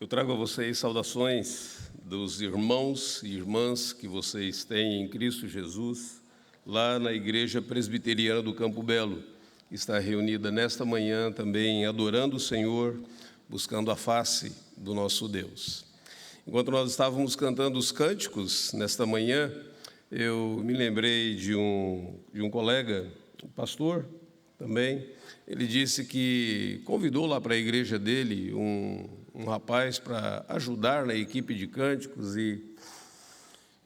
Eu trago a vocês saudações dos irmãos e irmãs que vocês têm em Cristo Jesus, lá na Igreja Presbiteriana do Campo Belo, que está reunida nesta manhã também adorando o Senhor, buscando a face do nosso Deus. Enquanto nós estávamos cantando os cânticos nesta manhã, eu me lembrei de um colega, um pastor também. Ele disse que convidou lá para a igreja dele um rapaz para ajudar na equipe de cânticos e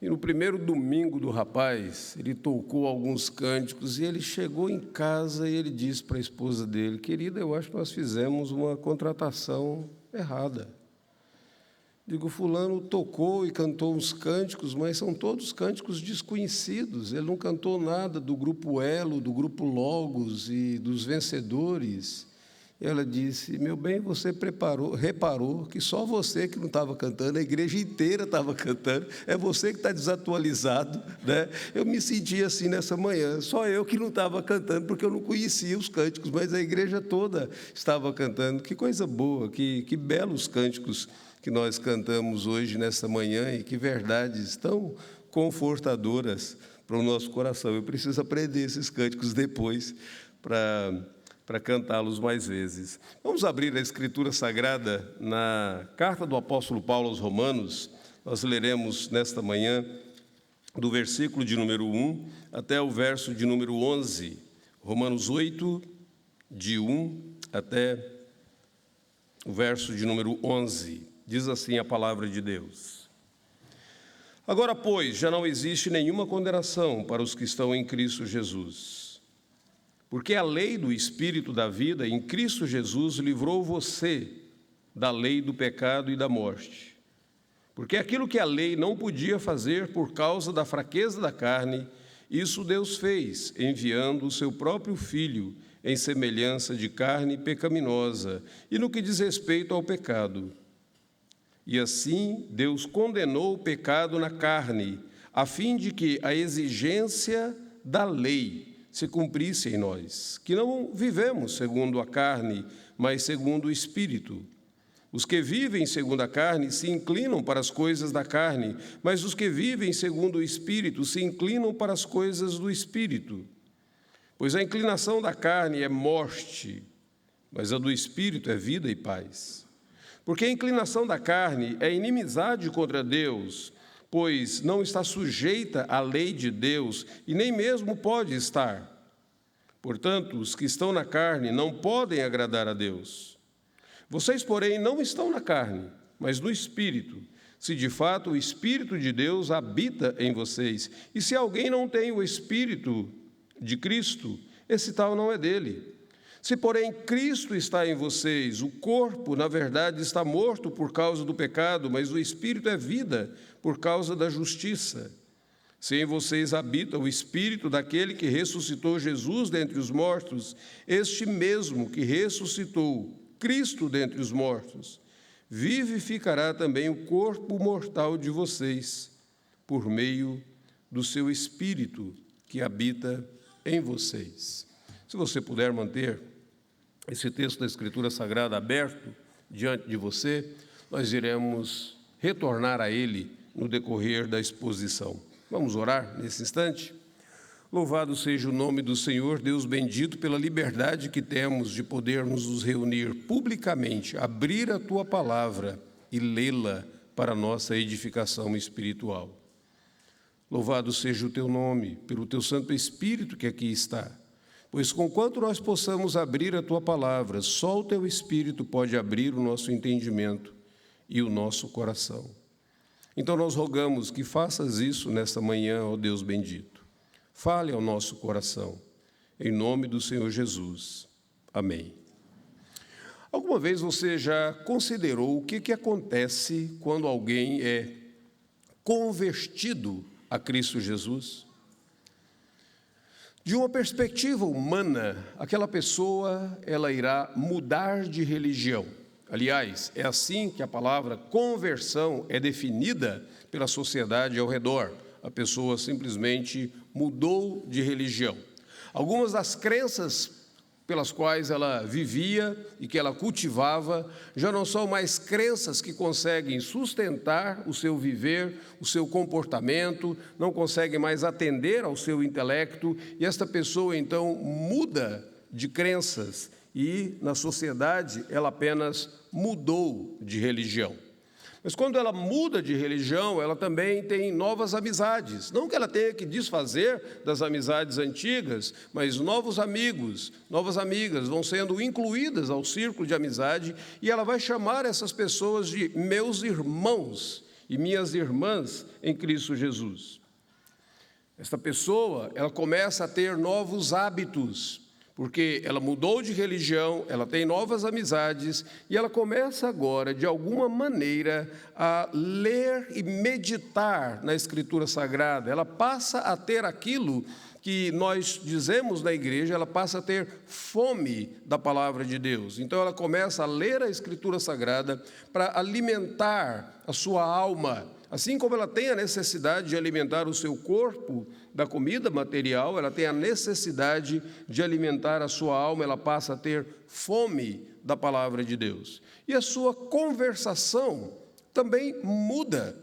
no primeiro domingo do rapaz, ele tocou alguns cânticos e ele chegou em casa e ele disse para a esposa dele: querida, eu acho que nós fizemos uma contratação errada. Digo, fulano tocou e cantou uns cânticos, mas são todos cânticos desconhecidos. Ele não cantou nada do grupo Elo, do grupo Logos e dos vencedores. Ela disse: meu bem, você reparou que só você que não estava cantando, a igreja inteira estava cantando, é você que está desatualizado, né? Eu me senti assim nessa manhã, só eu que não estava cantando, porque eu não conhecia os cânticos, mas a igreja toda estava cantando. Que coisa boa, que belos cânticos que nós cantamos hoje, nesta manhã, e que verdades tão confortadoras para o nosso coração. Eu preciso aprender esses cânticos depois para cantá-los mais vezes. Vamos abrir a Escritura Sagrada na carta do apóstolo Paulo aos Romanos. Nós leremos nesta manhã do versículo de número 1 até o verso de número 11. Romanos 8, de 1 até o verso de número 11. Diz assim a palavra de Deus: agora, pois, já não existe nenhuma condenação para os que estão em Cristo Jesus. Porque a lei do Espírito da vida em Cristo Jesus livrou você da lei do pecado e da morte. Porque aquilo que a lei não podia fazer por causa da fraqueza da carne, isso Deus fez, enviando o seu próprio Filho em semelhança de carne pecaminosa e no que diz respeito ao pecado. E assim Deus condenou o pecado na carne, a fim de que a exigência da lei se cumprisse em nós, que não vivemos segundo a carne, mas segundo o Espírito. Os que vivem segundo a carne se inclinam para as coisas da carne, mas os que vivem segundo o Espírito se inclinam para as coisas do Espírito. Pois a inclinação da carne é morte, mas a do Espírito é vida e paz. Porque a inclinação da carne é inimizade contra Deus, pois não está sujeita à lei de Deus e nem mesmo pode estar. Portanto, os que estão na carne não podem agradar a Deus. Vocês, porém, não estão na carne, mas no Espírito, se de fato o Espírito de Deus habita em vocês. E se alguém não tem o Espírito de Cristo, esse tal não é dele. Se, porém, Cristo está em vocês, o corpo, na verdade, está morto por causa do pecado, mas o Espírito é vida por causa da justiça. Se em vocês habita o Espírito daquele que ressuscitou Jesus dentre os mortos, este mesmo que ressuscitou Cristo dentre os mortos, vivificará também o corpo mortal de vocês, por meio do seu Espírito que habita em vocês. Se você puder manter esse texto da Escritura Sagrada aberto diante de você, nós iremos retornar a ele no decorrer da exposição. Vamos orar nesse instante? Louvado seja o nome do Senhor, Deus bendito, pela liberdade que temos de podermos nos reunir publicamente, abrir a Tua palavra e lê-la para a nossa edificação espiritual. Louvado seja o Teu nome, pelo Teu Santo Espírito que aqui está. Pois conquanto nós possamos abrir a Tua palavra, só o Teu Espírito pode abrir o nosso entendimento e o nosso coração. Então nós rogamos que faças isso nesta manhã, ó Deus bendito. Fale ao nosso coração, em nome do Senhor Jesus. Amém. Alguma vez você já considerou o que acontece quando alguém é convertido a Cristo Jesus? De uma perspectiva humana, aquela pessoa, ela irá mudar de religião. Aliás, é assim que a palavra conversão é definida pela sociedade ao redor. A pessoa simplesmente mudou de religião. Algumas das crenças pelas quais ela vivia e que ela cultivava, já não são mais crenças que conseguem sustentar o seu viver, o seu comportamento, não conseguem mais atender ao seu intelecto, e esta pessoa então muda de crenças e na sociedade ela apenas mudou de religião. Mas quando ela muda de religião, ela também tem novas amizades. Não que ela tenha que desfazer das amizades antigas, mas novos amigos, novas amigas vão sendo incluídas ao círculo de amizade e ela vai chamar essas pessoas de meus irmãos e minhas irmãs em Cristo Jesus. Esta pessoa, ela começa a ter novos hábitos, porque ela mudou de religião, ela tem novas amizades e ela começa agora, de alguma maneira, a ler e meditar na Escritura Sagrada. Ela passa a ter aquilo que nós dizemos na igreja, ela passa a ter fome da palavra de Deus. Então ela começa a ler a Escritura Sagrada para alimentar a sua alma. Assim como ela tem a necessidade de alimentar o seu corpo da comida material, ela tem a necessidade de alimentar a sua alma, ela passa a ter fome da palavra de Deus. E a sua conversação também muda,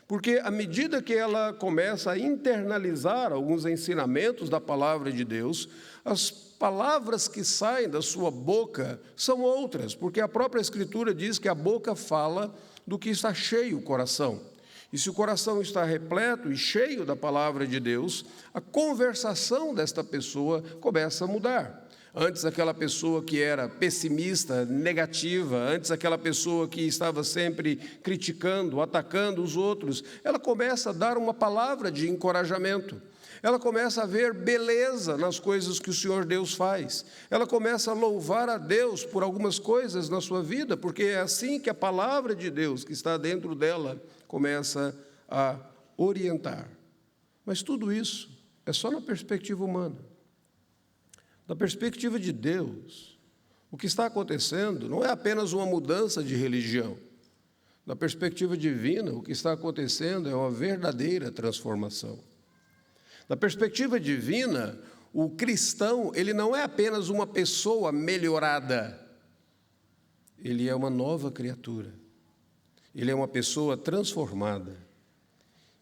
porque à medida que ela começa a internalizar alguns ensinamentos da palavra de Deus, as palavras que saem da sua boca são outras, porque a própria Escritura diz que a boca fala do que está cheio o coração. E se o coração está repleto e cheio da palavra de Deus, a conversação desta pessoa começa a mudar. Antes, aquela pessoa que era pessimista, negativa, antes aquela pessoa que estava sempre criticando, atacando os outros, ela começa a dar uma palavra de encorajamento. Ela começa a ver beleza nas coisas que o Senhor Deus faz. Ela começa a louvar a Deus por algumas coisas na sua vida, porque é assim que a palavra de Deus que está dentro dela começa a orientar. Mas tudo isso é só na perspectiva humana. Da perspectiva de Deus, o que está acontecendo não é apenas uma mudança de religião. Da perspectiva divina, o que está acontecendo é uma verdadeira transformação. Da perspectiva divina, o cristão, ele não é apenas uma pessoa melhorada, ele é uma nova criatura. Ele é uma pessoa transformada.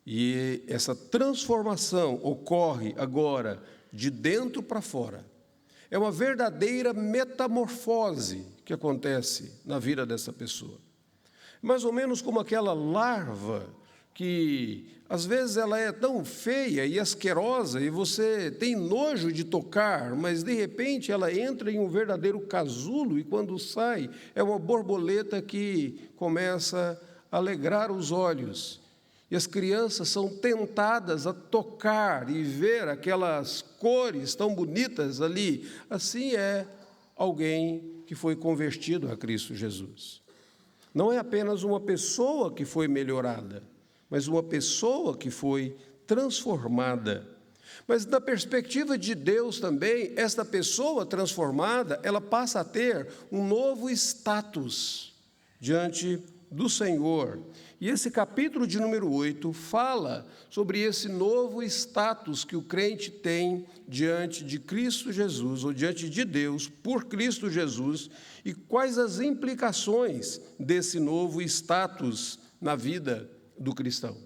E essa transformação ocorre agora de dentro para fora. É uma verdadeira metamorfose que acontece na vida dessa pessoa. Mais ou menos como aquela larva que, às vezes, ela é tão feia e asquerosa e você tem nojo de tocar, mas, de repente, ela entra em um verdadeiro casulo e, quando sai, é uma borboleta que começa a alegrar os olhos. E as crianças são tentadas a tocar e ver aquelas cores tão bonitas ali. Assim é alguém que foi convertido a Cristo Jesus. Não é apenas uma pessoa que foi melhorada, mas uma pessoa que foi transformada. Mas da perspectiva de Deus também, esta pessoa transformada, ela passa a ter um novo status diante do Senhor. E esse capítulo de número 8 fala sobre esse novo status que o crente tem diante de Cristo Jesus, ou diante de Deus, por Cristo Jesus, e quais as implicações desse novo status na vida do cristão.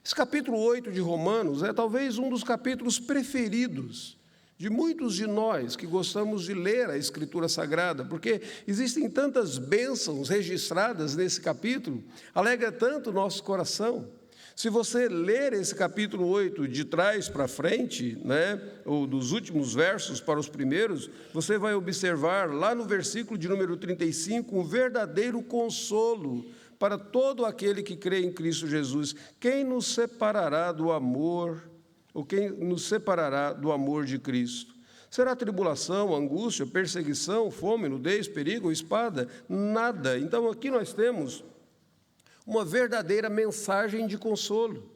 Esse capítulo 8 de Romanos é talvez um dos capítulos preferidos de muitos de nós que gostamos de ler a Escritura Sagrada, porque existem tantas bênçãos registradas nesse capítulo, alegra tanto o nosso coração. Se você ler esse capítulo 8 de trás para frente, ou dos últimos versos para os primeiros, você vai observar lá no versículo de número 35 um verdadeiro consolo para todo aquele que crê em Cristo Jesus. Quem nos separará do amor, ou quem nos separará do amor de Cristo? Será tribulação, angústia, perseguição, fome, nudez, perigo ou espada? Nada. Então aqui nós temos uma verdadeira mensagem de consolo,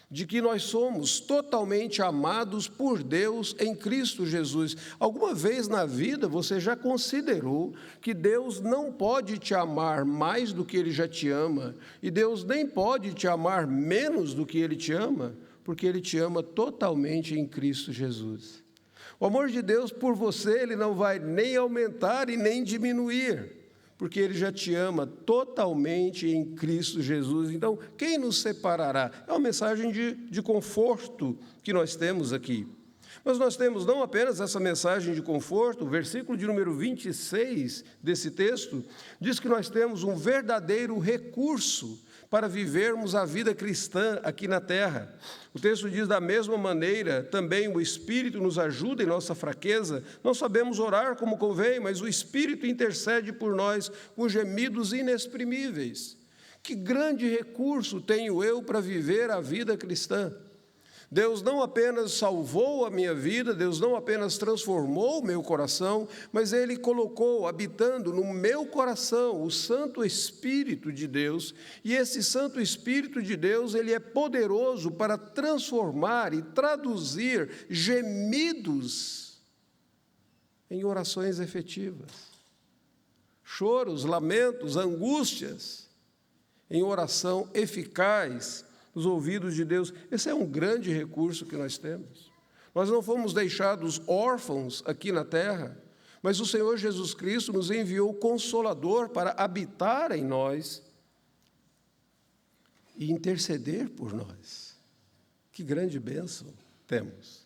de que nós somos totalmente amados por Deus em Cristo Jesus. Alguma vez na vida você já considerou que Deus não pode te amar mais do que Ele já te ama, e Deus nem pode te amar menos do que Ele te ama, porque Ele te ama totalmente em Cristo Jesus. O amor de Deus por você, ele não vai nem aumentar e nem diminuir, porque ele já te ama totalmente em Cristo Jesus. Então, quem nos separará? É uma mensagem de conforto que nós temos aqui. Mas nós temos não apenas essa mensagem de conforto, o versículo de número 26 desse texto diz que nós temos um verdadeiro recurso para vivermos a vida cristã aqui na terra. O texto diz, da mesma maneira, também o Espírito nos ajuda em nossa fraqueza. Não sabemos orar como convém, mas o Espírito intercede por nós com gemidos inexprimíveis. Que grande recurso tenho eu para viver a vida cristã! Deus não apenas salvou a minha vida, Deus não apenas transformou o meu coração, mas Ele colocou, habitando no meu coração, o Santo Espírito de Deus, e esse Santo Espírito de Deus, ele é poderoso para transformar e traduzir gemidos em orações efetivas, choros, lamentos, angústias, em oração eficaz, nos ouvidos de Deus. Esse é um grande recurso que nós temos. Nós não fomos deixados órfãos aqui na terra, mas o Senhor Jesus Cristo nos enviou o Consolador para habitar em nós e interceder por nós. Que grande bênção temos.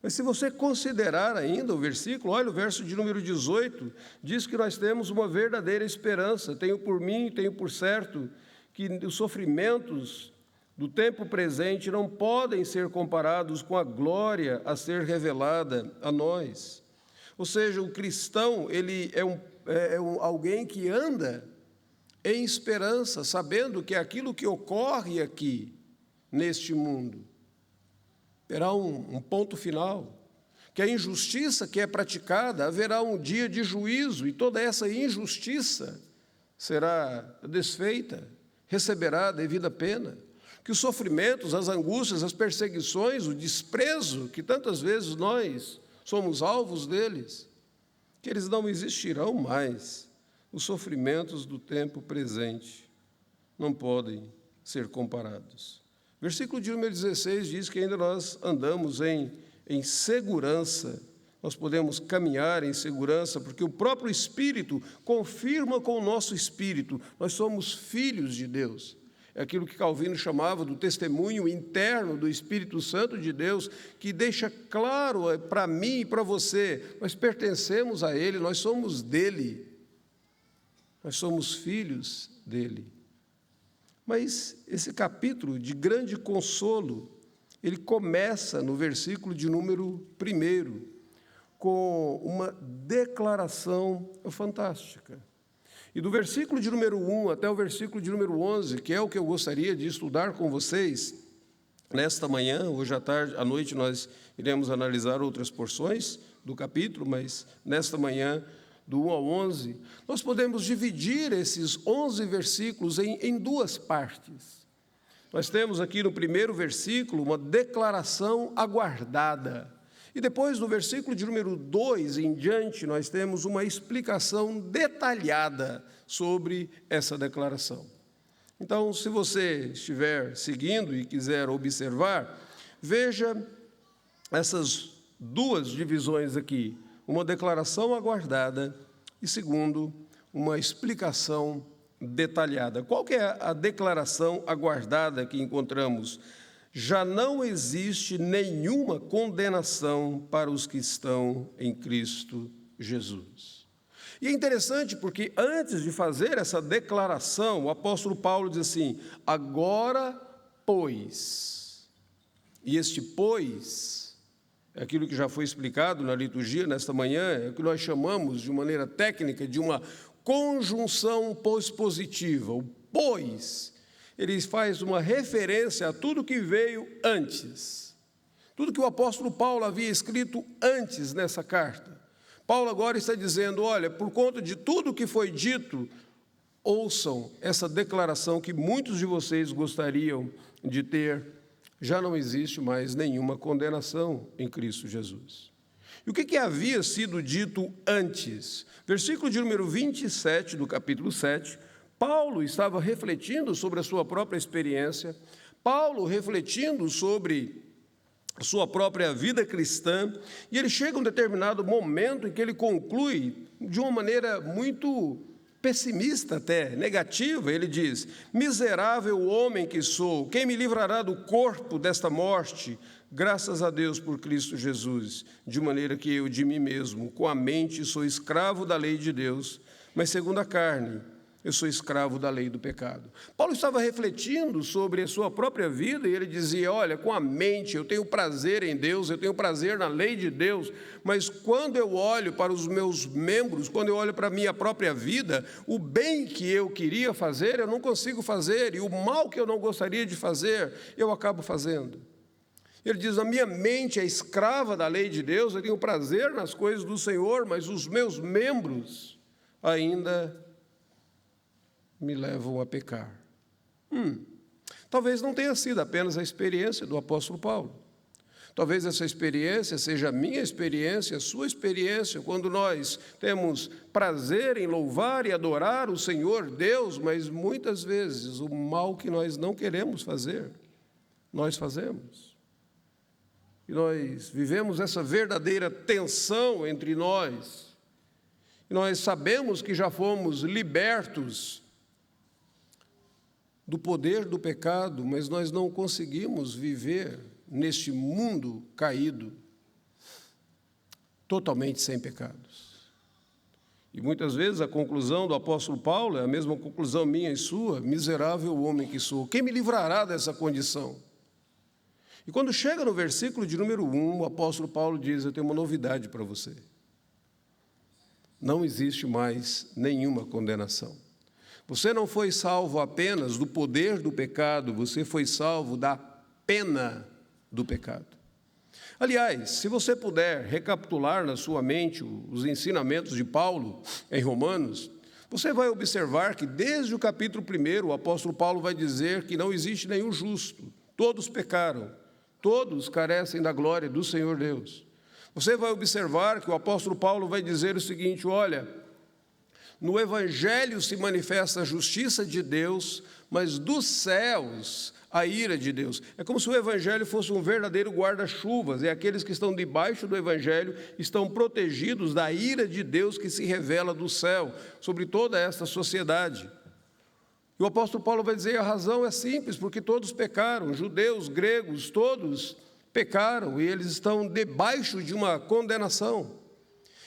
Mas se você considerar ainda o versículo, olha o verso de número 18, diz que nós temos uma verdadeira esperança. Tenho por mim, tenho por certo, que os sofrimentos do tempo presente não podem ser comparados com a glória a ser revelada a nós. Ou seja, o cristão, ele é alguém que anda em esperança, sabendo que aquilo que ocorre aqui, neste mundo, terá um ponto final, que a injustiça que é praticada, haverá um dia de juízo, e toda essa injustiça será desfeita, receberá a devida pena. Que os sofrimentos, as angústias, as perseguições, o desprezo, que tantas vezes nós somos alvos deles, que eles não existirão mais. Os sofrimentos do tempo presente não podem ser comparados. Versículo de número 16 diz que ainda nós andamos em segurança, nós podemos caminhar em segurança, porque o próprio Espírito confirma com o nosso espírito, nós somos filhos de Deus. É aquilo que Calvino chamava do testemunho interno do Espírito Santo de Deus, que deixa claro para mim e para você, nós pertencemos a Ele, nós somos dele, nós somos filhos dele. Mas esse capítulo de grande consolo, ele começa no versículo de número 1, com uma declaração fantástica. E do versículo de número 1 até o versículo de número 11, que é o que eu gostaria de estudar com vocês, nesta manhã, hoje à noite nós iremos analisar outras porções do capítulo, mas nesta manhã, do 1 ao 11, nós podemos dividir esses 11 versículos em duas partes. Nós temos aqui no primeiro versículo uma declaração aguardada. E depois, no versículo de número 2 em diante, nós temos uma explicação detalhada sobre essa declaração. Então, se você estiver seguindo e quiser observar, veja essas duas divisões aqui. Uma declaração aguardada e, segundo, uma explicação detalhada. Qual que é a declaração aguardada que encontramos? Já não existe nenhuma condenação para os que estão em Cristo Jesus. E é interessante porque antes de fazer essa declaração, o apóstolo Paulo diz assim, agora, pois. E este pois, é aquilo que já foi explicado na liturgia nesta manhã, é o que nós chamamos de maneira técnica de uma conjunção pospositiva. O pois, ele faz uma referência a tudo que veio antes. Tudo que o apóstolo Paulo havia escrito antes nessa carta. Paulo agora está dizendo, olha, por conta de tudo que foi dito, ouçam essa declaração que muitos de vocês gostariam de ter. Já não existe mais nenhuma condenação em Cristo Jesus. E o que havia sido dito antes? Versículo de número 27 do capítulo 7, Paulo estava refletindo sobre a sua própria experiência, Paulo refletindo sobre a sua própria vida cristã, e ele chega a um determinado momento em que ele conclui de uma maneira muito pessimista até, negativa. Ele diz: miserável homem que sou, quem me livrará do corpo desta morte? Graças a Deus por Cristo Jesus, de maneira que eu de mim mesmo, com a mente, sou escravo da lei de Deus, mas segundo a carne, eu sou escravo da lei do pecado. Paulo estava refletindo sobre a sua própria vida e ele dizia: olha, com a mente eu tenho prazer em Deus, eu tenho prazer na lei de Deus, mas quando eu olho para os meus membros, quando eu olho para a minha própria vida, o bem que eu queria fazer, eu não consigo fazer, e o mal que eu não gostaria de fazer, eu acabo fazendo. Ele diz: a minha mente é escrava da lei de Deus, eu tenho prazer nas coisas do Senhor, mas os meus membros ainda me levam a pecar. Talvez não tenha sido apenas a experiência do apóstolo Paulo. Talvez essa experiência seja a minha experiência, a sua experiência, quando nós temos prazer em louvar e adorar o Senhor Deus, mas muitas vezes o mal que nós não queremos fazer, nós fazemos. E nós vivemos essa verdadeira tensão entre nós. E nós sabemos que já fomos libertos do poder do pecado, mas nós não conseguimos viver neste mundo caído totalmente sem pecados. E muitas vezes a conclusão do apóstolo Paulo é a mesma conclusão minha e sua: miserável homem que sou, quem me livrará dessa condição? E quando chega no versículo de número 1, o apóstolo Paulo diz: eu tenho uma novidade para você. Não existe mais nenhuma condenação. Você não foi salvo apenas do poder do pecado, você foi salvo da pena do pecado. Aliás, se você puder recapitular na sua mente os ensinamentos de Paulo em Romanos, você vai observar que desde o capítulo 1, o apóstolo Paulo vai dizer que não existe nenhum justo, todos pecaram, todos carecem da glória do Senhor Deus. Você vai observar que o apóstolo Paulo vai dizer o seguinte: olha, no Evangelho se manifesta a justiça de Deus, mas dos céus a ira de Deus. É como se o Evangelho fosse um verdadeiro guarda-chuvas, e aqueles que estão debaixo do Evangelho estão protegidos da ira de Deus que se revela do céu sobre toda esta sociedade. E o apóstolo Paulo vai dizer: a razão é simples, porque todos pecaram, judeus, gregos, todos pecaram, e eles estão debaixo de uma condenação.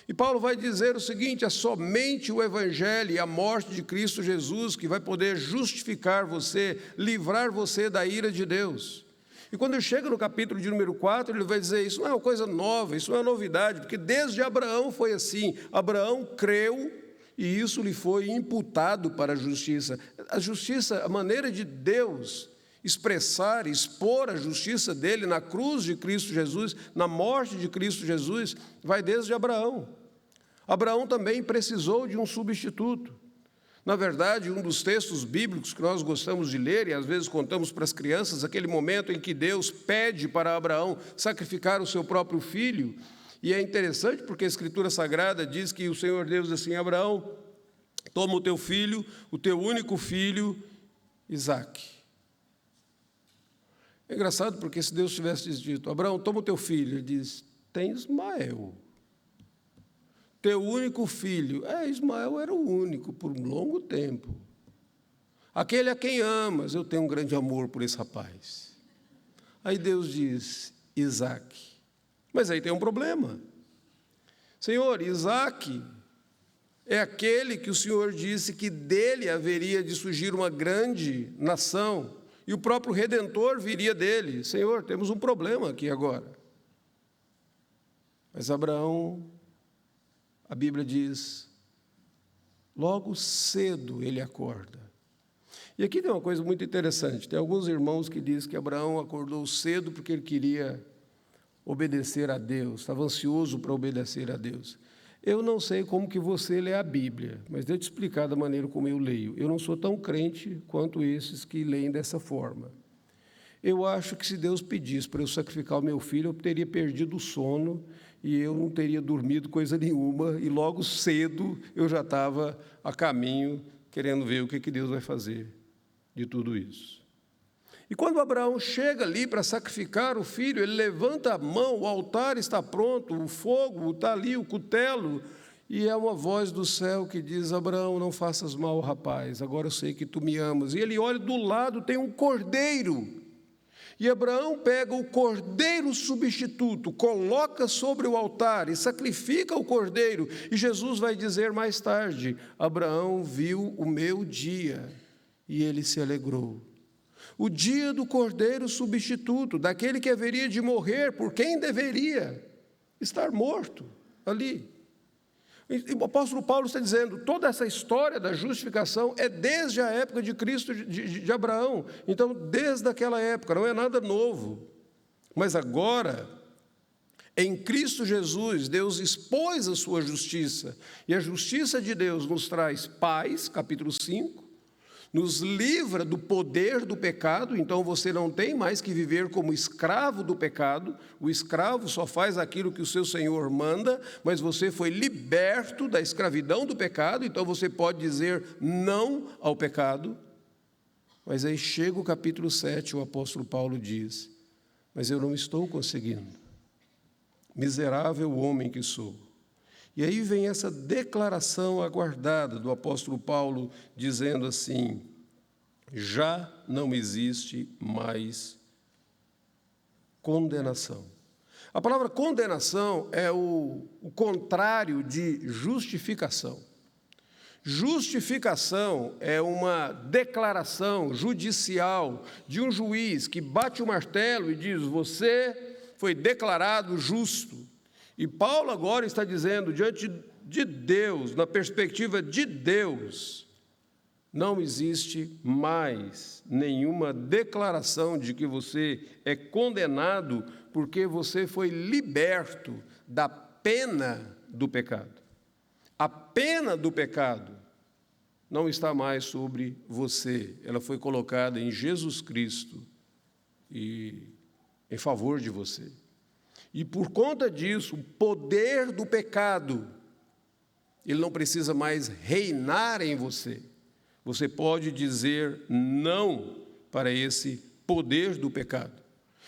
E Paulo vai dizer o seguinte: é somente o Evangelho e a morte de Cristo Jesus que vai poder justificar você, livrar você da ira de Deus. E quando ele chega no capítulo de número 4, ele vai dizer: isso não é uma coisa nova, isso não é uma novidade, porque desde Abraão foi assim. Abraão creu e isso lhe foi imputado para a justiça. A justiça, a maneira de Deus expressar, expor a justiça dele na cruz de Cristo Jesus, na morte de Cristo Jesus, vai desde Abraão. Abraão também precisou de um substituto. Na verdade, um dos textos bíblicos que nós gostamos de ler, e às vezes contamos para as crianças, aquele momento em que Deus pede para Abraão sacrificar o seu próprio filho, e é interessante porque a Escritura Sagrada diz que o Senhor Deus diz assim: Abraão, toma o teu filho, o teu único filho, Isaque. É engraçado porque se Deus tivesse dito: Abraão, toma o teu filho, ele diz: tem Ismael. Teu único filho. Ismael era o único por um longo tempo. Aquele a quem amas, eu tenho um grande amor por esse rapaz. Aí Deus diz: Isaque. Mas aí tem um problema. Senhor, Isaque é aquele que o Senhor disse que dele haveria de surgir uma grande nação, e o próprio Redentor viria dele. Senhor, temos um problema aqui agora. Mas Abraão, a Bíblia diz, logo cedo ele acorda. E aqui tem uma coisa muito interessante. Tem alguns irmãos que dizem que Abraão acordou cedo porque ele queria obedecer a Deus, estava ansioso para obedecer a Deus. Eu não sei como que você lê a Bíblia, mas deixa eu te explicar da maneira como eu leio. Eu não sou tão crente quanto esses que leem dessa forma. Eu acho que se Deus pedisse para eu sacrificar o meu filho, eu teria perdido o sono e eu não teria dormido coisa nenhuma, e logo cedo eu já estava a caminho, querendo ver o que Deus vai fazer de tudo isso. E quando Abraão chega ali para sacrificar o filho, ele levanta a mão, o altar está pronto, o fogo está ali, o cutelo, e é uma voz do céu que diz: Abraão, não faças mal ao rapaz, agora eu sei que tu me amas. E ele olha, do lado tem um cordeiro, e Abraão pega o cordeiro substituto, coloca sobre o altar e sacrifica o cordeiro, e Jesus vai dizer mais tarde: Abraão viu o meu dia, e ele se alegrou. O dia do cordeiro substituto, daquele que haveria de morrer por quem deveria estar morto ali. E o apóstolo Paulo está dizendo, toda essa história da justificação é desde a época de Cristo, de Abraão. Então, desde aquela época, não é nada novo. Mas agora, em Cristo Jesus, Deus expôs a sua justiça. E a justiça de Deus nos traz paz, capítulo 5, nos livra do poder do pecado, então você não tem mais que viver como escravo do pecado. O escravo só faz aquilo que o seu senhor manda, mas você foi liberto da escravidão do pecado, então você pode dizer não ao pecado. Mas aí chega o capítulo 7, o apóstolo Paulo diz: mas eu não estou conseguindo, miserável homem que sou. E aí vem essa declaração aguardada do apóstolo Paulo, dizendo assim: já não existe mais condenação. A palavra condenação é o contrário de justificação. Justificação é uma declaração judicial de um juiz que bate o martelo e diz: você foi declarado justo. E Paulo agora está dizendo, diante de Deus, na perspectiva de Deus, não existe mais nenhuma declaração de que você é condenado, porque você foi liberto da pena do pecado. A pena do pecado não está mais sobre você, ela foi colocada em Jesus Cristo e em favor de você. E por conta disso, o poder do pecado, ele não precisa mais reinar em você. Você pode dizer não para esse poder do pecado.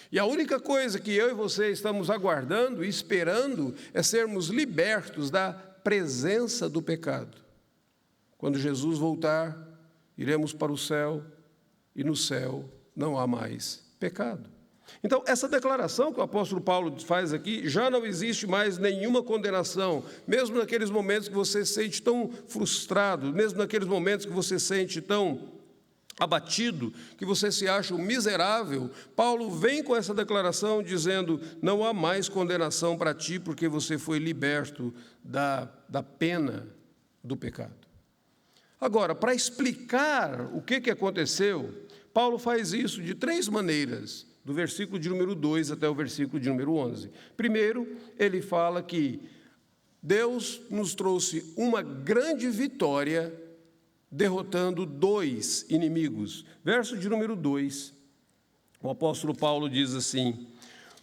E a única coisa que eu e você estamos aguardando e esperando é sermos libertos da presença do pecado. Quando Jesus voltar, iremos para o céu, e no céu não há mais pecado. Então, essa declaração que o apóstolo Paulo faz aqui, já não existe mais nenhuma condenação, mesmo naqueles momentos que você se sente tão frustrado, mesmo naqueles momentos que você se sente tão abatido, que você se acha um miserável. Paulo vem com essa declaração dizendo: não há mais condenação para ti, porque você foi liberto da pena do pecado. Agora, para explicar o que aconteceu, Paulo faz isso de 3 maneiras, do versículo de número 2 até o versículo de número 11. Primeiro, ele fala que Deus nos trouxe uma grande vitória derrotando 2 inimigos. Verso de número 2, o apóstolo Paulo diz assim: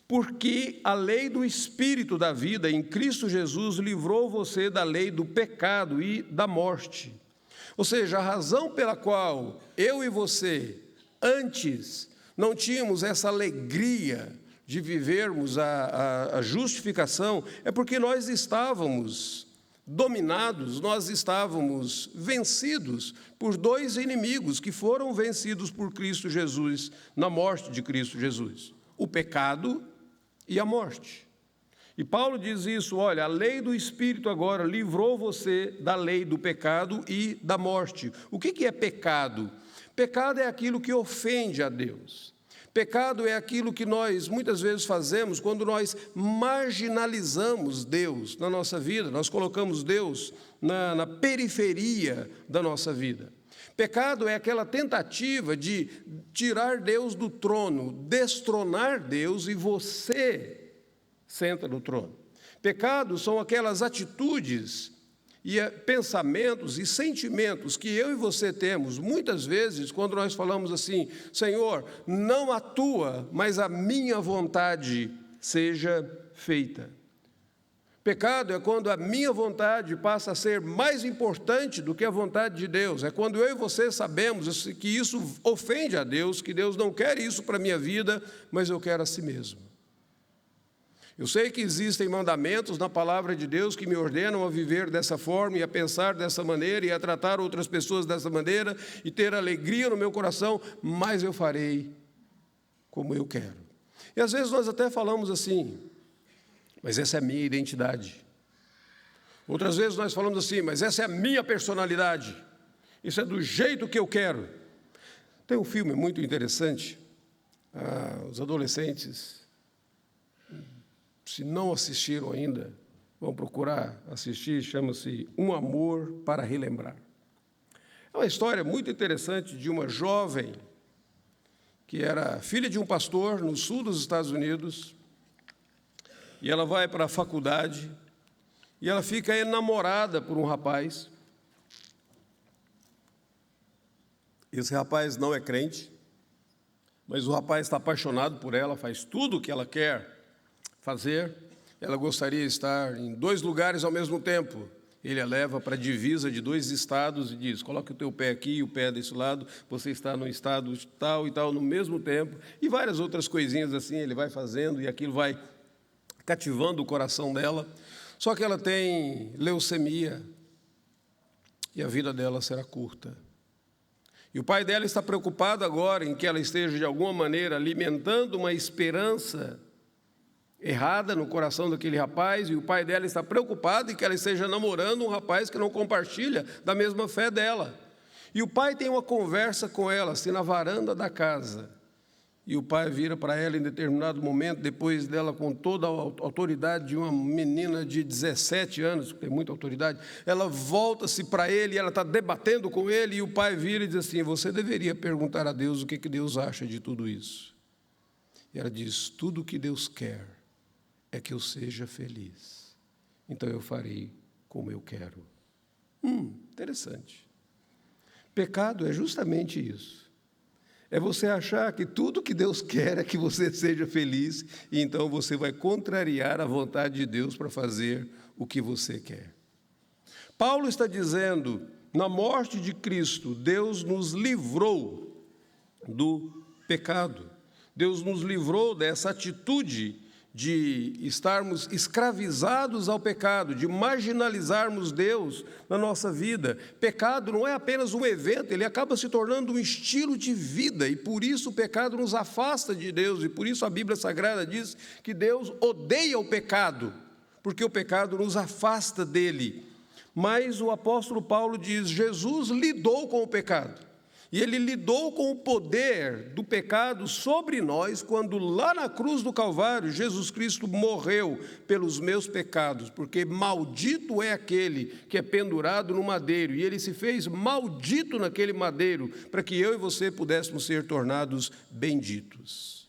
porque a lei do Espírito da vida em Cristo Jesus livrou você da lei do pecado e da morte. Ou seja, a razão pela qual eu e você antes não tínhamos essa alegria de vivermos a justificação, é porque nós estávamos dominados, nós estávamos vencidos por 2 inimigos que foram vencidos por Cristo Jesus, na morte de Cristo Jesus: o pecado e a morte. E Paulo diz isso: olha, a lei do Espírito agora livrou você da lei do pecado e da morte. O que é pecado? Pecado é aquilo que ofende a Deus. Pecado é aquilo que nós muitas vezes fazemos quando nós marginalizamos Deus na nossa vida, nós colocamos Deus na periferia da nossa vida. Pecado é aquela tentativa de tirar Deus do trono, destronar Deus, e você senta no trono. Pecado são aquelas atitudes e pensamentos e sentimentos que eu e você temos, muitas vezes, quando nós falamos assim: Senhor, não a tua, mas a minha vontade seja feita. Pecado é quando a minha vontade passa a ser mais importante do que a vontade de Deus. É quando eu e você sabemos que isso ofende a Deus, que Deus não quer isso para a minha vida, mas eu quero a si mesmo. Eu sei que existem mandamentos na palavra de Deus que me ordenam a viver dessa forma e a pensar dessa maneira e a tratar outras pessoas dessa maneira e ter alegria no meu coração, mas eu farei como eu quero. E às vezes nós até falamos assim, mas essa é a minha identidade. Outras vezes nós falamos assim, mas essa é a minha personalidade. Isso é do jeito que eu quero. Tem um filme muito interessante, os adolescentes, se não assistiram ainda, vão procurar assistir, chama-se Um Amor para Relembrar. É uma história muito interessante de uma jovem que era filha de um pastor no sul dos Estados Unidos, e ela vai para a faculdade, e ela fica enamorada por um rapaz. Esse rapaz não é crente, mas o rapaz está apaixonado por ela, faz tudo o que ela quer fazer. Ela gostaria de estar em 2 lugares ao mesmo tempo. Ele a leva para a divisa de 2 estados e diz, coloque o teu pé aqui e o pé desse lado, você está no estado tal e tal no mesmo tempo, e várias outras coisinhas assim ele vai fazendo, e aquilo vai cativando o coração dela. Só que ela tem leucemia, e a vida dela será curta. E o pai dela está preocupado agora em que ela esteja, de alguma maneira, alimentando uma esperança errada no coração daquele rapaz, e o pai dela está preocupado em que ela esteja namorando um rapaz que não compartilha da mesma fé dela. E o pai tem uma conversa com ela, assim, na varanda da casa. E o pai vira para ela em determinado momento, depois dela com toda a autoridade de uma menina de 17 anos, que tem muita autoridade, ela volta-se para ele, e ela está debatendo com ele, e o pai vira e diz assim, você deveria perguntar a Deus o que Deus acha de tudo isso. E ela diz, tudo o que Deus quer é que eu seja feliz. Então eu farei como eu quero. Interessante. Pecado é justamente isso. É você achar que tudo que Deus quer é que você seja feliz, e então você vai contrariar a vontade de Deus para fazer o que você quer. Paulo está dizendo, na morte de Cristo, Deus nos livrou do pecado. Deus nos livrou dessa atitude de estarmos escravizados ao pecado, de marginalizarmos Deus na nossa vida. Pecado não é apenas um evento, ele acaba se tornando um estilo de vida, e por isso o pecado nos afasta de Deus, e por isso a Bíblia Sagrada diz que Deus odeia o pecado, porque o pecado nos afasta dele. Mas o apóstolo Paulo diz, Jesus lidou com o pecado. E ele lidou com o poder do pecado sobre nós, quando lá na cruz do Calvário, Jesus Cristo morreu pelos meus pecados, porque maldito é aquele que é pendurado no madeiro, e ele se fez maldito naquele madeiro, para que eu e você pudéssemos ser tornados benditos.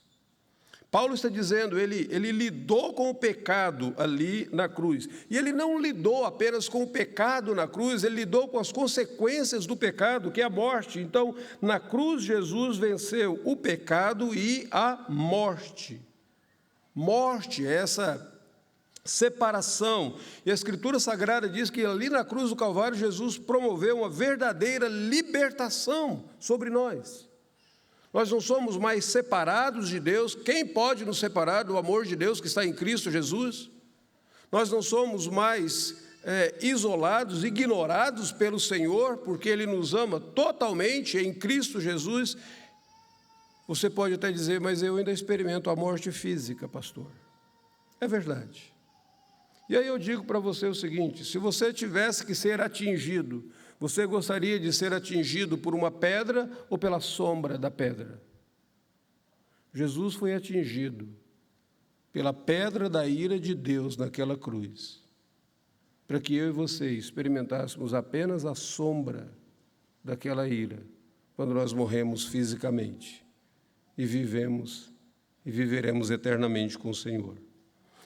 Paulo está dizendo, ele lidou com o pecado ali na cruz. E ele não lidou apenas com o pecado na cruz, ele lidou com as consequências do pecado, que é a morte. Então, na cruz, Jesus venceu o pecado e a morte. Morte é essa separação. E a Escritura Sagrada diz que ali na cruz do Calvário, Jesus promoveu uma verdadeira libertação sobre nós. Nós não somos mais separados de Deus. Quem pode nos separar do amor de Deus que está em Cristo Jesus? Nós não somos mais isolados, ignorados pelo Senhor, porque Ele nos ama totalmente em Cristo Jesus. Você pode até dizer, mas eu ainda experimento a morte física, pastor. É verdade. E aí eu digo para você o seguinte, se você tivesse que ser atingido, você gostaria de ser atingido por uma pedra ou pela sombra da pedra? Jesus foi atingido pela pedra da ira de Deus naquela cruz, para que eu e você experimentássemos apenas a sombra daquela ira, quando nós morremos fisicamente e vivemos e viveremos eternamente com o Senhor.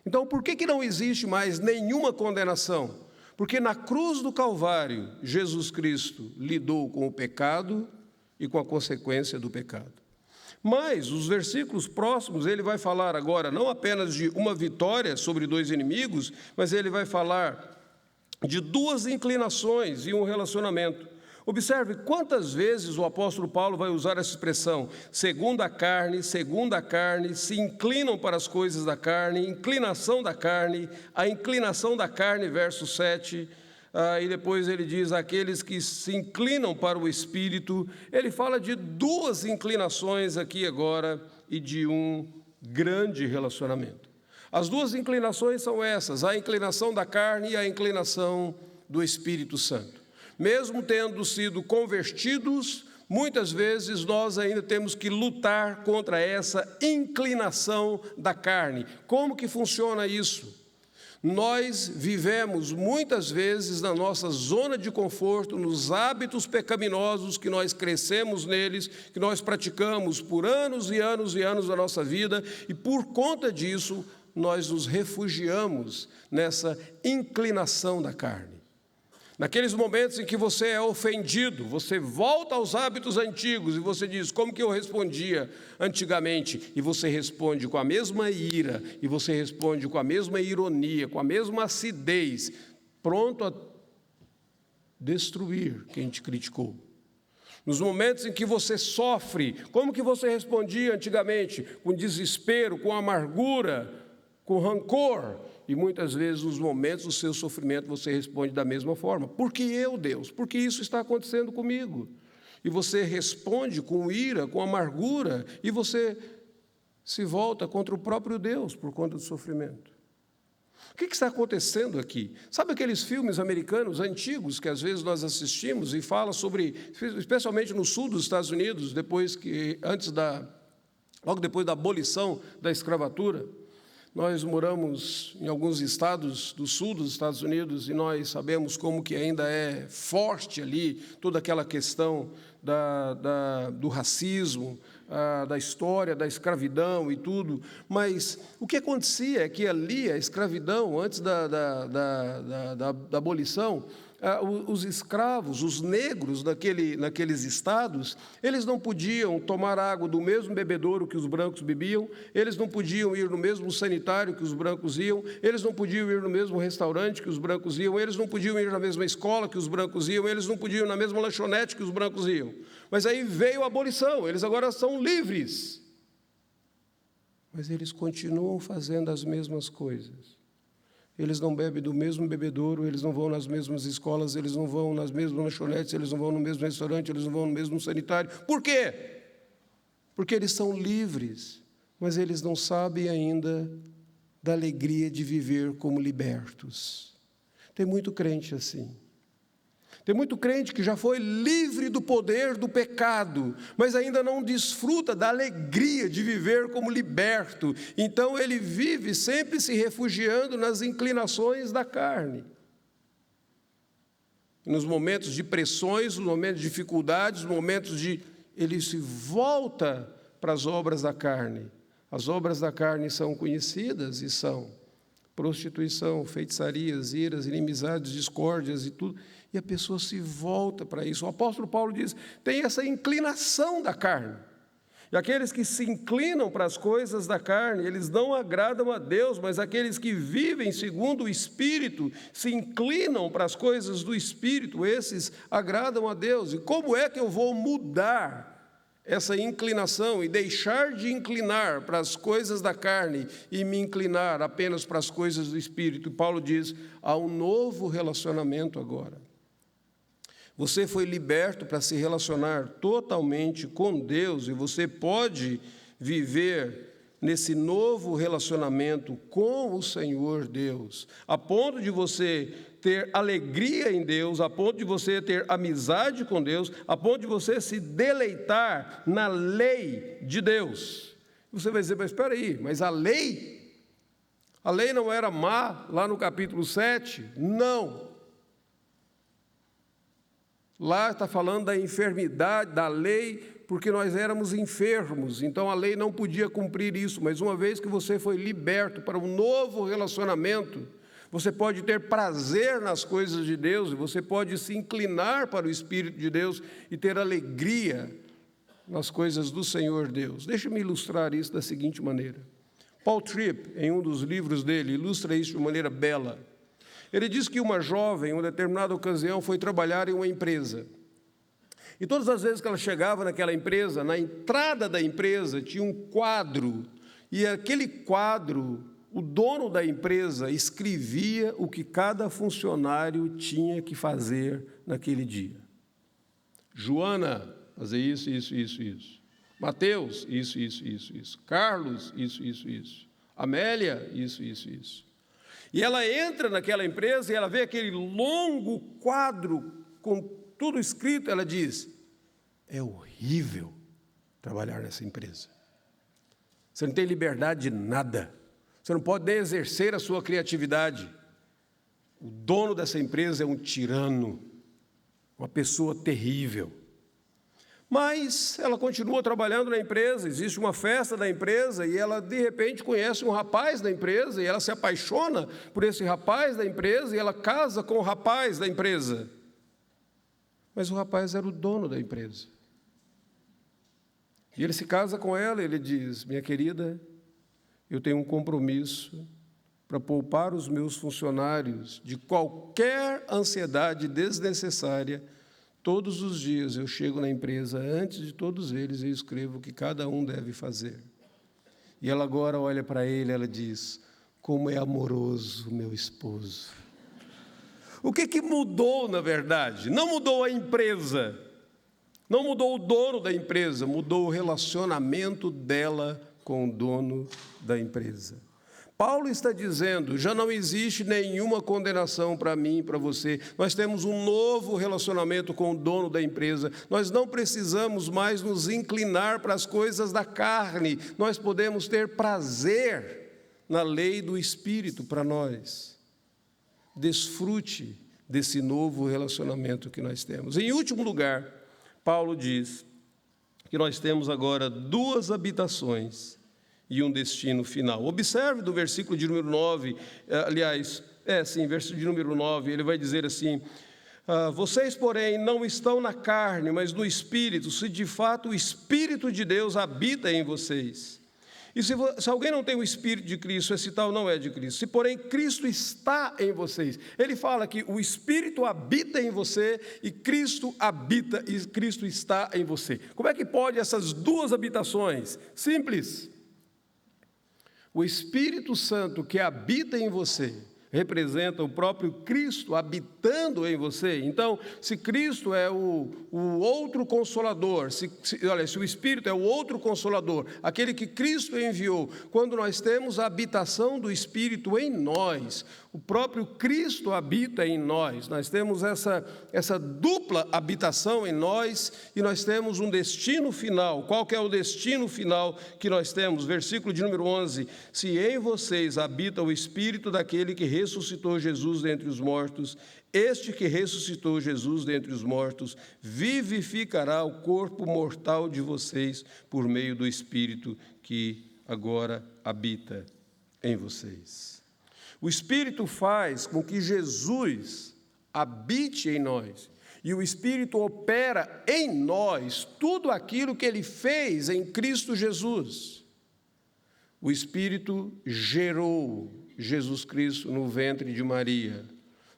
Então, por que não existe mais nenhuma condenação? Porque na cruz do Calvário, Jesus Cristo lidou com o pecado e com a consequência do pecado. Mas os versículos próximos, ele vai falar agora não apenas de uma vitória sobre 2 inimigos, mas ele vai falar de 2 inclinações e um relacionamento. Observe quantas vezes o apóstolo Paulo vai usar essa expressão, segundo a carne, se inclinam para as coisas da carne, inclinação da carne, a inclinação da carne, verso 7, e depois ele diz, aqueles que se inclinam para o Espírito. Ele fala de 2 inclinações aqui agora e de um grande relacionamento. As 2 inclinações são essas, a inclinação da carne e a inclinação do Espírito Santo. Mesmo tendo sido convertidos, muitas vezes nós ainda temos que lutar contra essa inclinação da carne. Como que funciona isso? Nós vivemos muitas vezes na nossa zona de conforto, nos hábitos pecaminosos que nós crescemos neles, que nós praticamos por anos e anos e anos da nossa vida, e por conta disso nós nos refugiamos nessa inclinação da carne. Naqueles momentos em que você é ofendido, você volta aos hábitos antigos e você diz, como que eu respondia antigamente? E você responde com a mesma ira, e você responde com a mesma ironia, com a mesma acidez, pronto a destruir quem te criticou. Nos momentos em que você sofre, como que você respondia antigamente? Com desespero, com amargura, com rancor. E muitas vezes, nos momentos do seu sofrimento, você responde da mesma forma. Por que eu, Deus? Por que isso está acontecendo comigo? E você responde com ira, com amargura, e você se volta contra o próprio Deus por conta do sofrimento. O que está acontecendo aqui? Sabe aqueles filmes americanos antigos que às vezes nós assistimos e fala sobre, especialmente no sul dos Estados Unidos, logo depois da abolição da escravatura? Nós moramos em alguns estados do sul dos Estados Unidos e nós sabemos como que ainda é forte ali toda aquela questão do racismo, da história da escravidão e tudo. Mas o que acontecia é que ali a escravidão, antes da abolição, os escravos, os negros naqueles estados, eles não podiam tomar água do mesmo bebedouro que os brancos bebiam, eles não podiam ir no mesmo sanitário que os brancos iam, eles não podiam ir no mesmo restaurante que os brancos iam, eles não podiam ir na mesma escola que os brancos iam, eles não podiam ir na mesma lanchonete que os brancos iam. Mas aí veio a abolição, eles agora são livres. Mas eles continuam fazendo as mesmas coisas. Eles não bebem do mesmo bebedouro, eles não vão nas mesmas escolas, eles não vão nas mesmas lanchonetes, eles não vão no mesmo restaurante, eles não vão no mesmo sanitário. Por quê? Porque eles são livres, mas eles não sabem ainda da alegria de viver como libertos. Tem muito crente assim. Tem muito crente que já foi livre do poder do pecado, mas ainda não desfruta da alegria de viver como liberto. Então ele vive sempre se refugiando nas inclinações da carne. Nos momentos de pressões, nos momentos de dificuldades, nos momentos ele se volta para as obras da carne. As obras da carne são conhecidas e são prostituição, feitiçarias, iras, inimizades, discórdias e tudo. E a pessoa se volta para isso. O apóstolo Paulo diz, tem essa inclinação da carne. E aqueles que se inclinam para as coisas da carne, eles não agradam a Deus, mas aqueles que vivem segundo o Espírito, se inclinam para as coisas do Espírito, esses agradam a Deus. E como é que eu vou mudar essa inclinação e deixar de inclinar para as coisas da carne e me inclinar apenas para as coisas do Espírito? Paulo diz, há um novo relacionamento agora. Você foi liberto para se relacionar totalmente com Deus e você pode viver nesse novo relacionamento com o Senhor Deus, a ponto de você ter alegria em Deus, a ponto de você ter amizade com Deus, a ponto de você se deleitar na lei de Deus. Você vai dizer, mas espera aí, mas a lei não era má lá no capítulo 7? Não. Lá está falando da enfermidade, da lei, porque nós éramos enfermos, então a lei não podia cumprir isso, mas uma vez que você foi liberto para um novo relacionamento, você pode ter prazer nas coisas de Deus, você pode se inclinar para o Espírito de Deus e ter alegria nas coisas do Senhor Deus. Deixa-me ilustrar isso da seguinte maneira. Paul Tripp, em um dos livros dele, ilustra isso de maneira bela. Ele diz que uma jovem, em uma determinada ocasião, foi trabalhar em uma empresa. E todas as vezes que ela chegava naquela empresa, na entrada da empresa tinha um quadro, e aquele quadro, o dono da empresa escrevia o que cada funcionário tinha que fazer naquele dia. Joana, fazer isso, isso, isso, isso. Mateus, isso, isso, isso, isso. Carlos, isso, isso, isso. Amélia, isso, isso, isso. E ela entra naquela empresa e ela vê aquele longo quadro com tudo escrito, ela diz, é horrível trabalhar nessa empresa. Você não tem liberdade de nada. Você não pode nem exercer a sua criatividade. O dono dessa empresa é um tirano, uma pessoa terrível. Mas ela continua trabalhando na empresa, existe uma festa da empresa e ela, de repente, conhece um rapaz da empresa e ela se apaixona por esse rapaz da empresa e ela casa com o rapaz da empresa. Mas o rapaz era o dono da empresa. E ele se casa com ela e ele diz, minha querida, eu tenho um compromisso para poupar os meus funcionários de qualquer ansiedade desnecessária. Todos os dias eu chego na empresa, antes de todos eles, eu escrevo o que cada um deve fazer. E ela agora olha para ele, ela diz, como é amoroso meu esposo. O que mudou, na verdade? Não mudou a empresa, não mudou o dono da empresa, mudou o relacionamento dela com o dono da empresa. Paulo está dizendo, já não existe nenhuma condenação para mim e para você. Nós temos um novo relacionamento com o dono da empresa. Nós não precisamos mais nos inclinar para as coisas da carne. Nós podemos ter prazer na lei do Espírito para nós. Desfrute desse novo relacionamento que nós temos. Em último lugar, Paulo diz que nós temos agora 2 habitações e um destino final. Observe do versículo de número 9, versículo de número 9, ele vai dizer assim, vocês, porém, não estão na carne, mas no Espírito, se de fato o Espírito de Deus habita em vocês. E se alguém não tem o Espírito de Cristo, esse tal não é de Cristo. Se, porém, Cristo está em vocês. Ele fala que o Espírito habita em você e Cristo habita e Cristo está em você. Como é que pode essas 2 habitações? Simples. O Espírito Santo que habita em você representa o próprio Cristo habitando em você. Então, se Cristo é o outro Consolador, se o Espírito é o outro Consolador, aquele que Cristo enviou, quando nós temos a habitação do Espírito em nós, o próprio Cristo habita em nós, nós temos essa dupla habitação em nós e nós temos um destino final. Qual que é o destino final que nós temos? Versículo de número 11, se em vocês habita o Espírito daquele que ressuscitou Jesus dentre os mortos, este que ressuscitou Jesus dentre os mortos, vivificará o corpo mortal de vocês por meio do Espírito que agora habita em vocês. O Espírito faz com que Jesus habite em nós, e o Espírito opera em nós tudo aquilo que Ele fez em Cristo Jesus. O Espírito gerou Jesus Cristo no ventre de Maria.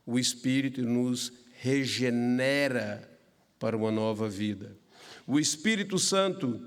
O Espírito nos regenera para uma nova vida. O Espírito Santo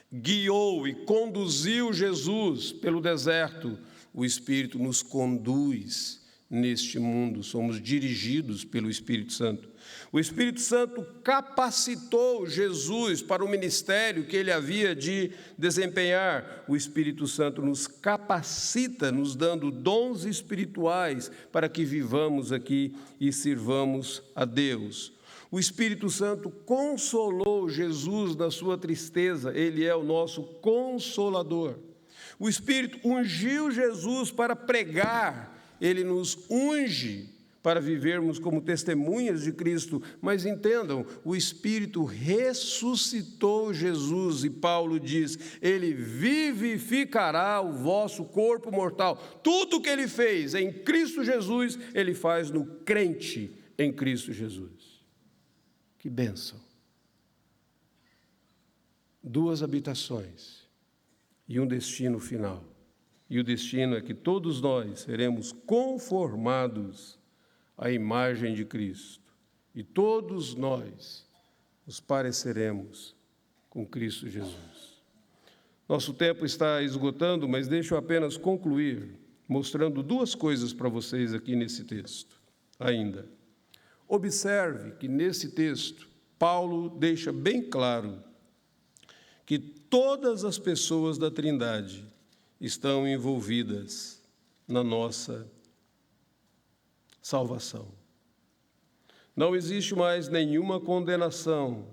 guiou e conduziu Jesus pelo deserto. O Espírito nos conduz neste mundo, somos dirigidos pelo Espírito Santo. O Espírito Santo capacitou Jesus para o ministério que ele havia de desempenhar. O Espírito Santo nos capacita, nos dando dons espirituais para que vivamos aqui e sirvamos a Deus. O Espírito Santo consolou Jesus na sua tristeza, ele é o nosso consolador. O Espírito ungiu Jesus para pregar, ele nos unge para vivermos como testemunhas de Cristo. Mas entendam, o Espírito ressuscitou Jesus e Paulo diz, ele vivificará o vosso corpo mortal. Tudo que ele fez em Cristo Jesus, ele faz no crente em Cristo Jesus. Que bênção! duas habitações e um destino final. E o destino é que todos nós seremos conformados à imagem de Cristo. E todos nós nos pareceremos com Cristo Jesus. Nosso tempo está esgotando, mas deixo apenas concluir mostrando duas coisas para vocês aqui nesse texto ainda. Observe que nesse texto, Paulo deixa bem claro que todas as pessoas da Trindade estão envolvidas na nossa salvação. Não existe mais nenhuma condenação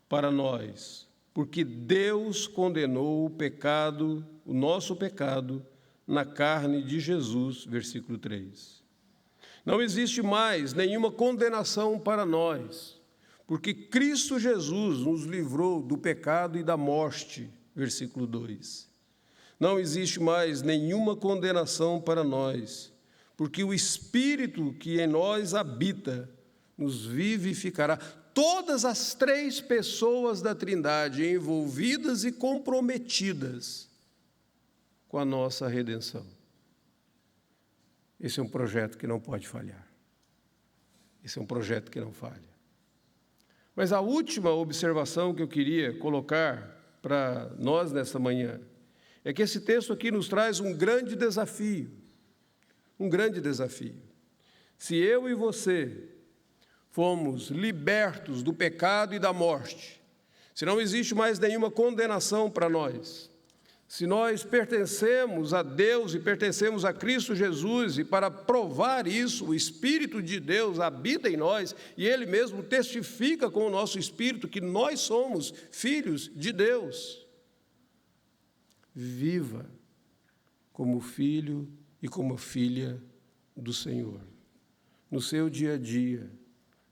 para nós, porque Deus condenou o pecado, o nosso pecado, na carne de Jesus, versículo 3. Não existe mais nenhuma condenação para nós, porque Cristo Jesus nos livrou do pecado e da morte, versículo 2. Não existe mais nenhuma condenação para nós, porque o Espírito que em nós habita nos vivificará. Todas as três pessoas da Trindade envolvidas e comprometidas com a nossa redenção. Esse é um projeto que não pode falhar. Esse é um projeto que não falha. Mas a última observação que eu queria colocar para nós nessa manhã é que esse texto aqui nos traz um grande desafio. Um grande desafio. Se eu e você fomos libertos do pecado e da morte, se não existe mais nenhuma condenação para nós, se nós pertencemos a Deus e pertencemos a Cristo Jesus, e para provar isso, o Espírito de Deus habita em nós, e Ele mesmo testifica com o nosso Espírito que nós somos filhos de Deus. Viva como filho e como filha do Senhor. No seu dia a dia,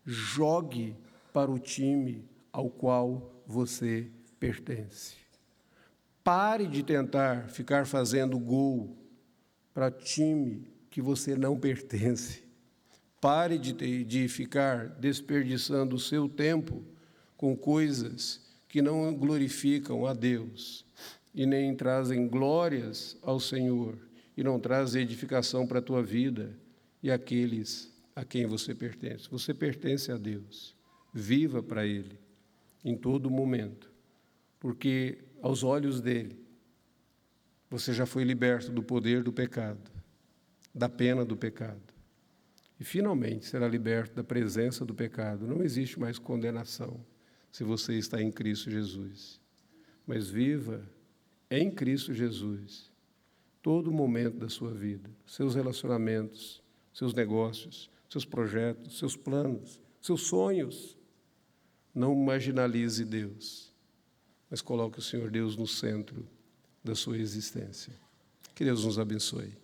jogue para o time ao qual você pertence. Pare de tentar ficar fazendo gol para time que você não pertence. Pare de ficar desperdiçando o seu tempo com coisas que não glorificam a Deus e nem trazem glórias ao Senhor e não trazem edificação para a tua vida e aqueles a quem você pertence. Você pertence a Deus. Viva para Ele em todo momento, porque aos olhos dele você já foi liberto do poder do pecado, da pena do pecado. E finalmente será liberto da presença do pecado. Não existe mais condenação se você está em Cristo Jesus. Mas viva em Cristo Jesus todo momento da sua vida, seus relacionamentos, seus negócios, seus projetos, seus planos, seus sonhos. Não marginalize Deus, mas coloque o Senhor Deus no centro da sua existência. Que Deus nos abençoe.